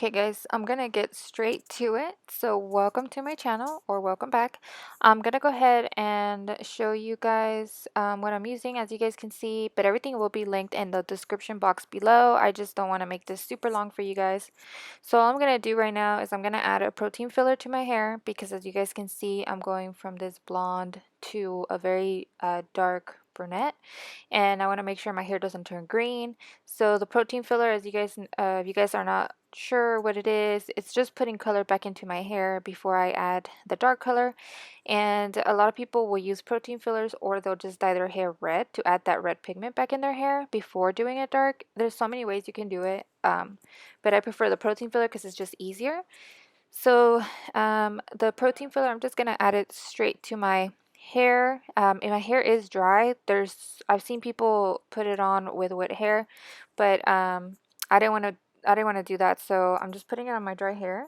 Okay guys, I'm gonna get straight to it. So welcome to my channel, or welcome back. I'm gonna go ahead and show you guys what I'm using, as you guys can see, but everything will be linked in the description box below. I just don't want to make this super long for you guys. So all I'm gonna do right now is I'm gonna add a protein filler to my hair, because as you guys can see, I'm going from this blonde to a very dark brunette, and I want to make sure my hair doesn't turn green. So the protein filler, as you guys, if you guys are not sure what it is, it's just putting color back into my hair before I add the dark color. And a lot of people will use protein fillers, or they'll just dye their hair red to add that red pigment back in their hair before doing it dark. There's so many ways you can do it, but I prefer the protein filler because it's just easier. So the protein filler, I'm just gonna add it straight to my hair. And my hair is dry. I've seen people put it on with wet hair, but I didn't want to I didn't want to do that, so I'm just putting it on my dry hair,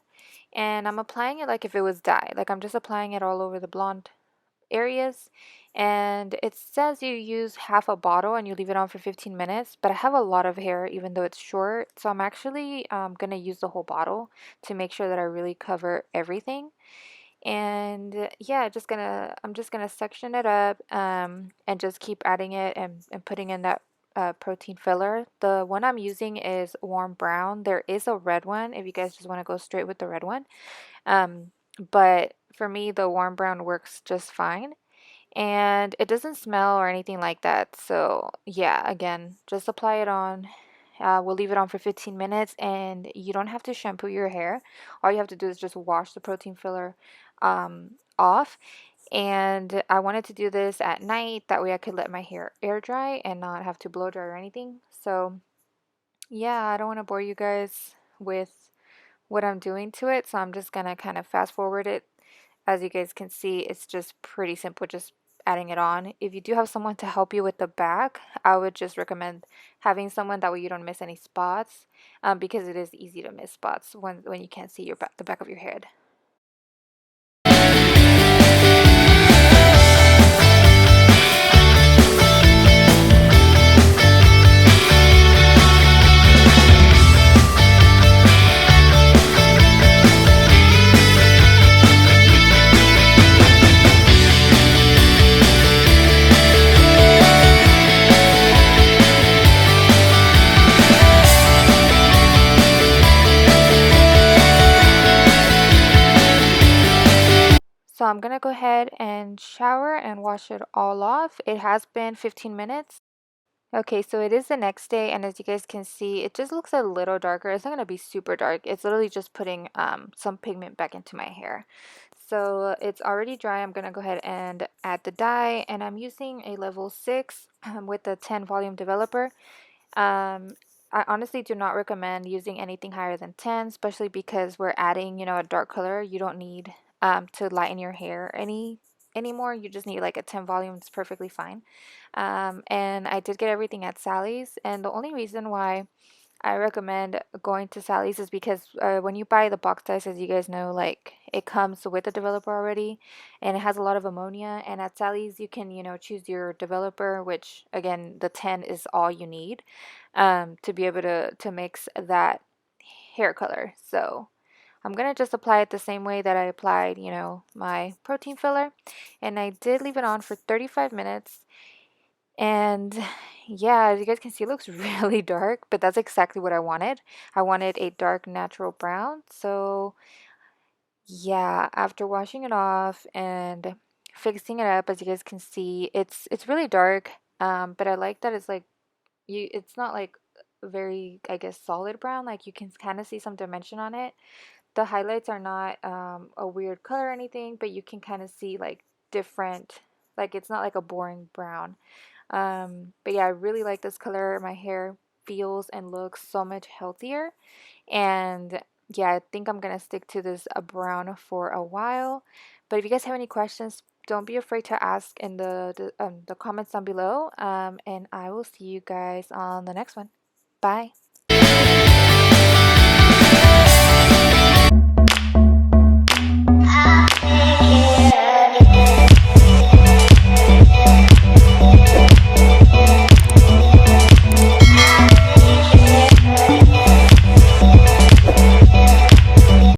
and I'm applying it like if it was dye. Like I'm just applying it all over the blonde areas. And it says you use half a bottle and you leave it on for 15 minutes, but I have a lot of hair even though it's short, so I'm actually gonna use the whole bottle to make sure that I really cover everything. And yeah, I'm just gonna section it up, and just keep adding it and putting in that protein filler. The one I'm using is warm brown. There is a red one if you guys just want to go straight with the red one, um, but for me the warm brown works just fine, and it doesn't smell or anything like that. So yeah, again, just apply it on. We'll leave it on for 15 minutes, and you don't have to shampoo your hair. All you have to do is just wash the protein filler off. And I wanted to do this at night, that way I could let my hair air dry and not have to blow dry or anything. So yeah, I don't want to bore you guys with what I'm doing to it, so I'm just gonna kind of fast forward it. As you guys can see, it's just pretty simple, just adding it on. If you do have someone to help you with the back, I would just recommend having someone, that way you don't miss any spots, because it is easy to miss spots when you can't see the back of your head. So I'm gonna go ahead and shower and wash it all off. It has been 15 minutes. Okay, so it is the next day, and as you guys can see, it just looks a little darker. It's not gonna be super dark. It's literally just putting some pigment back into my hair. So it's already dry. I'm gonna go ahead and add the dye, and I'm using a level 6 with the 10 volume developer. I honestly do not recommend using anything higher than 10, especially because we're adding, a dark color. You don't need to lighten your hair anymore. You just need like a 10 volume. It's perfectly fine. And I did get everything at Sally's, and the only reason why I recommend going to Sally's is because when you buy the box dice, as you guys know, like it comes with the developer already, and it has a lot of ammonia. And at Sally's, you can, choose your developer, which again, the 10 is all you need to be able to mix that hair color. So I'm gonna just apply it the same way that I applied, my protein filler, and I did leave it on for 35 minutes. And yeah, as you guys can see, it looks really dark, but that's exactly what I wanted. I wanted a dark natural brown. So yeah, after washing it off and fixing it up, as you guys can see, it's really dark. But I like that it's not like very, I guess, solid brown. Like you can kind of see some dimension on it. The highlights are not a weird color or anything, but you can kind of see like different, like it's not like a boring brown. But yeah, I really like this color. My hair feels and looks so much healthier. And yeah, I think I'm gonna stick to this brown for a while. But if you guys have any questions, don't be afraid to ask in the comments down below. And I will see you guys on the next one. Bye.